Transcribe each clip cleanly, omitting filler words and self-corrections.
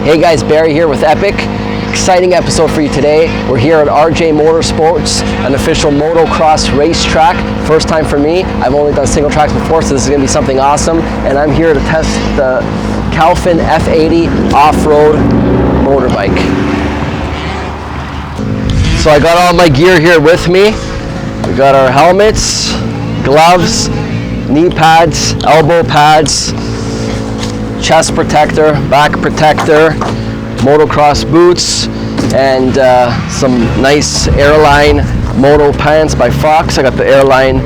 Hey guys, Barry here with Epic. Exciting episode for you today. We're here at RJ Motorsports, an official motocross racetrack. First time for me. I've only done single tracks before, so this is going to be something awesome. And I'm here to test the Caofen F80 Off-Road motorbike. So I got all my gear here with me. We got our helmets, gloves, knee pads, elbow pads, chest protector, back protector, motocross boots, and some nice airline moto pants by Fox. I got the airline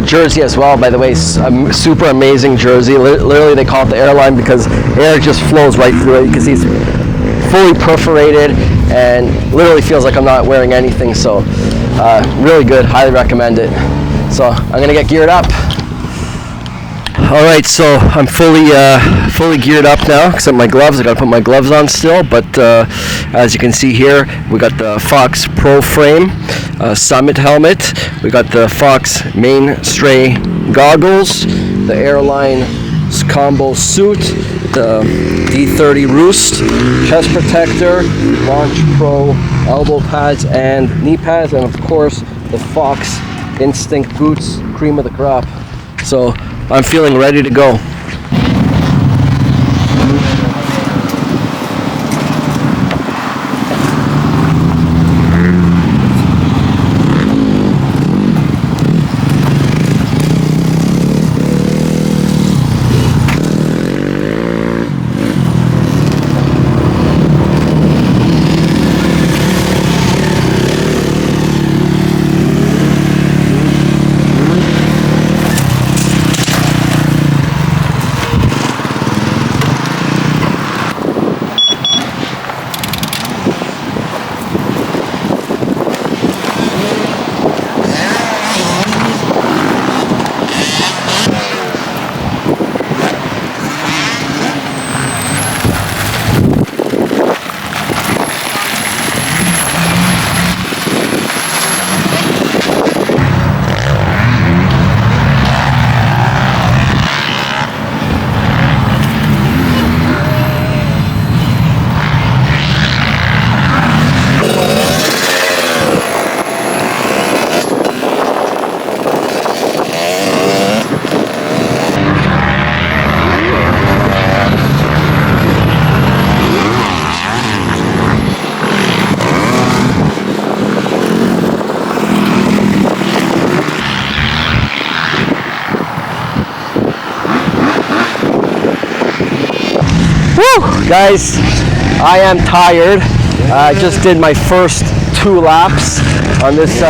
jersey as well, by the way, a super amazing jersey. Literally they call it the airline because air just flows right through it. You can see it's fully perforated and literally feels like I'm not wearing anything, so really good, highly recommend it. So I'm gonna get geared up. All right, so I'm fully geared up now, except my gloves. I gotta put my gloves on still, but as you can see here, we got the Fox Pro Frame Summit helmet. We got the Fox Mainstay goggles, the airline combo suit, the D30 Roost, chest protector, Launch Pro elbow pads and knee pads, and of course the Fox Instinct boots, cream of the crop. So I'm feeling ready to go. Guys, I am tired. I just did my first 2 laps on this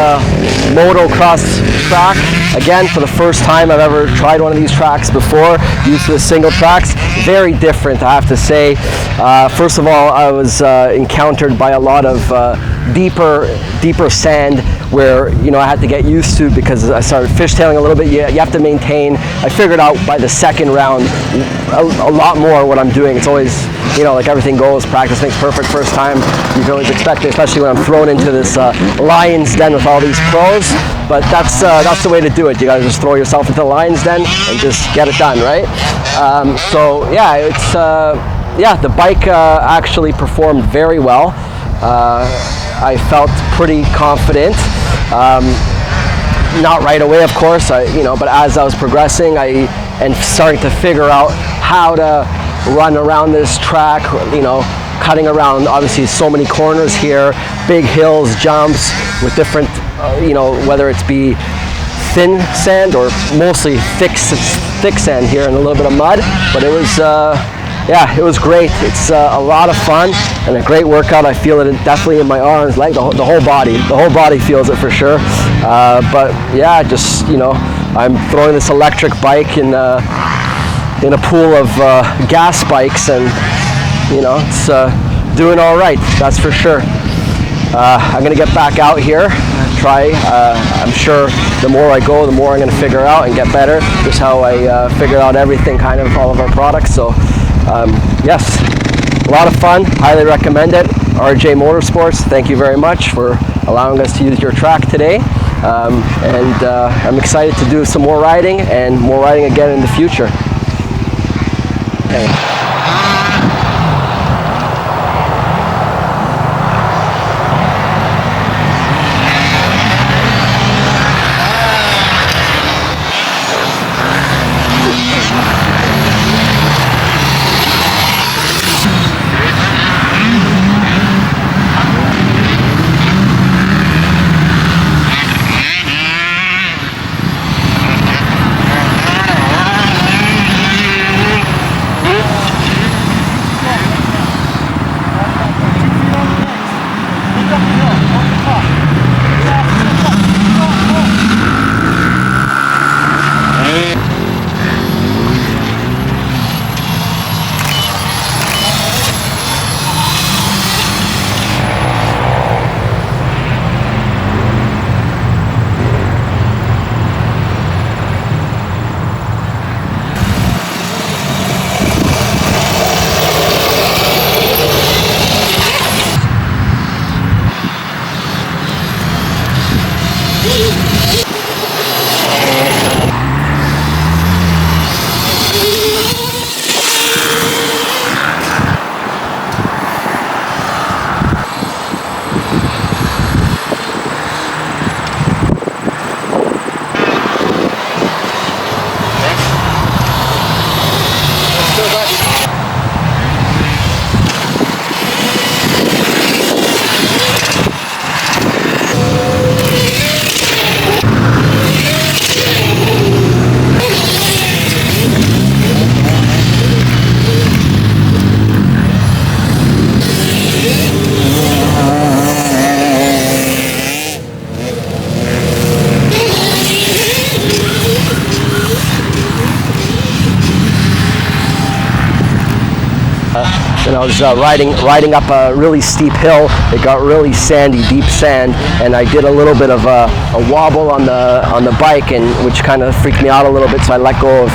motocross track. Again, for the first time I've ever tried one of these tracks before. Used to the single tracks. Very different, I have to say. First of all, I was encountered by a lot of deeper sand where, you know, I had to get used to because I started fishtailing a little bit. You have to maintain. I figured out by the second round a lot more what I'm doing. It's always, you know, like everything goes, practice makes perfect first time. You can always expect it, especially when I'm thrown into this lion's den with all these pros. But that's the way to do it. You gotta just throw yourself into the lion's den and just get it done, right? So yeah, it's the bike actually performed very well. I felt pretty confident. Not right away, of course, but as I was progressing, and starting to figure out how to run around this track, you know, cutting around obviously so many corners here, big hills, jumps with different, whether it's be thin sand or mostly thick sand here and a little bit of mud, but it was it was great. It's a lot of fun and a great workout. I feel it definitely in my arms, like the whole body feels it for sure. But yeah, just, you know, I'm throwing this electric bike in a pool of gas bikes, and you know, it's doing all right, that's for sure. I'm gonna get back out here, try. I'm sure the more I go, the more I'm gonna figure out and get better. Just how I figured out everything, kind of all of our products. So yes, a lot of fun, highly recommend it. RJ Motorsports, thank you very much for allowing us to use your track today. And I'm excited to do some more riding and more riding again in the future. Okay. I was riding up a really steep hill. It got really sandy, deep sand, and I did a little bit of a wobble on the bike, and which kind of freaked me out a little bit. So I let go of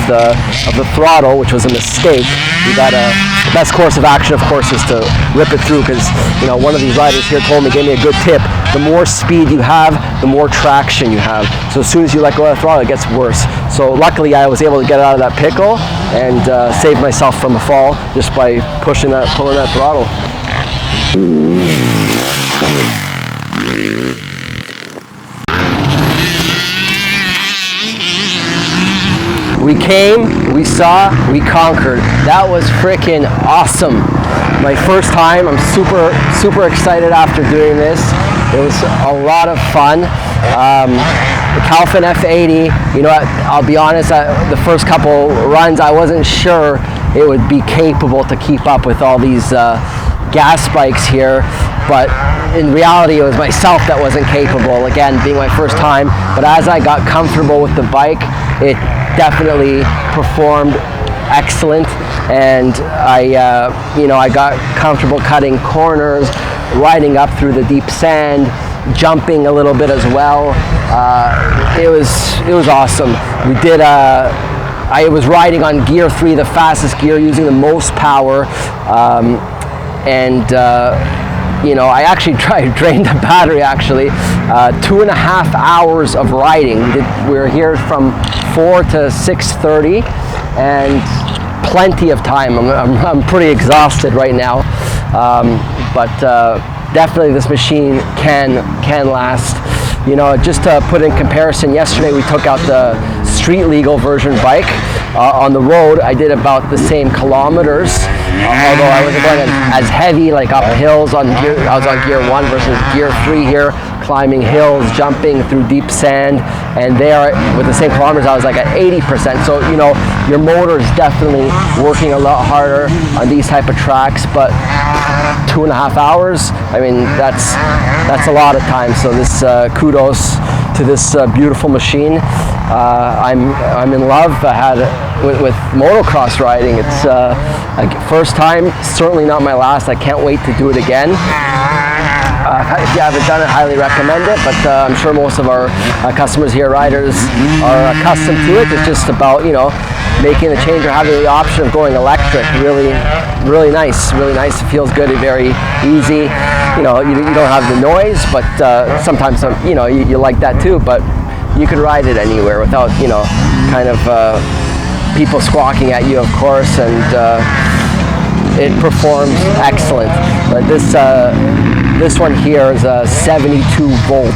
the throttle, which was a mistake. The best course of action, of course, is to rip it through, because one of these riders here gave me a good tip. The more speed you have, the more traction you have. So as soon as you let go of the throttle, it gets worse. So luckily, I was able to get out of that pickle and save myself from a fall just by pulling that throttle. We came, we saw, we conquered. That was freaking awesome. My first time. I'm super excited after doing this. It was a lot of fun. The Caofen F80, I'll be honest, the first couple runs I wasn't sure it would be capable to keep up with all these gas bikes here, but in reality it was myself that wasn't capable, again being my first time. But as I got comfortable with the bike, it definitely performed excellent, and I got comfortable cutting corners, riding up through the deep sand, jumping a little bit as well. It was awesome. I was riding on gear 3, the fastest gear, using the most power, I actually drained the battery actually. 2.5 hours of riding. We were here from 4 to 6:30, and plenty of time. I'm pretty exhausted right now, but definitely this machine can last. Just to put in comparison, yesterday we took out the street legal version bike. On the road, I did about the same kilometers, although I wasn't going as heavy, like up hills. I was on gear 1 versus gear 3 here, climbing hills, jumping through deep sand, and there with the same kilometers I was like at 80%. So your motor is definitely working a lot harder on these type of tracks, but 2.5 hours, I mean, that's a lot of time. So this kudos to this beautiful machine. I'm in love. I had with motocross riding. It's first time, certainly not my last. I can't wait to do it again. If you haven't done it, highly recommend it, but I'm sure most of our customers here, riders, are accustomed to it. It's just about making the change or having the option of going electric. Really nice. It feels good, very easy. You don't have the noise, but sometimes you like that too. But you can ride it anywhere without kind of people squawking at you, of course, and it performs excellent. But this one here is a 72 volt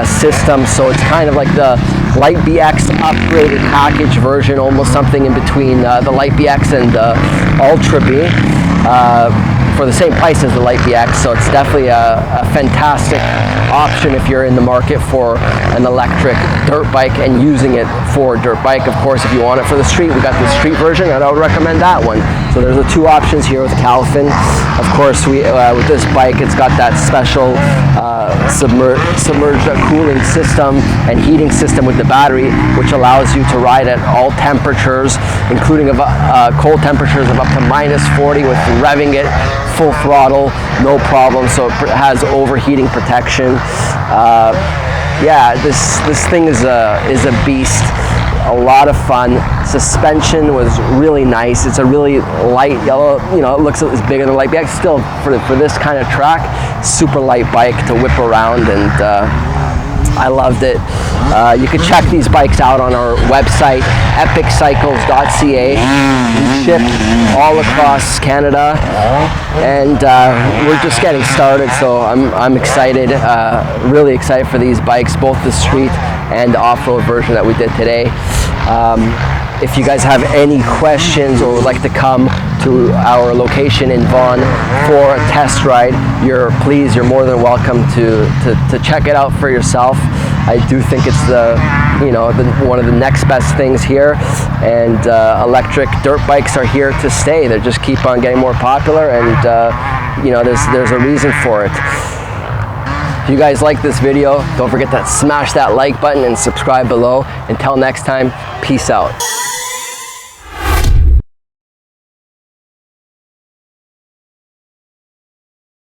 system, so it's kind of like the Light BX upgraded package version, almost something in between the Light BX and the Ultra B, for the same price as the Light BX. So it's definitely a fantastic option if you're in the market for an electric dirt bike and using it for dirt bike. Of course, if you want it for the street, we got the street version, and I would recommend that one. So there's the two options here with Caofen. Of course, with this bike, it's got that special submerged cooling system and heating system with the battery, which allows you to ride at all temperatures, including cold temperatures of up to -40, with revving it full throttle, no problem. So it has overheating protection. This thing is a beast. A lot of fun. Suspension was really nice. It's a really light yellow, it looks it's bigger than Light BX. Still, for this kind of track, super light bike to whip around, and I loved it. You can check these bikes out on our website, epiccycles.ca. We ship all across Canada, and we're just getting started, so I'm excited, really excited for these bikes, both the street and the off-road version that we did today. If you guys have any questions or would like to come to our location in Vaughan for a test ride, you're more than welcome to check it out for yourself. I do think it's one of the next best things here, and electric dirt bikes are here to stay. They just keep on getting more popular, and there's a reason for it. If you guys like this video, don't forget to smash that like button and subscribe below. Until next time, peace out.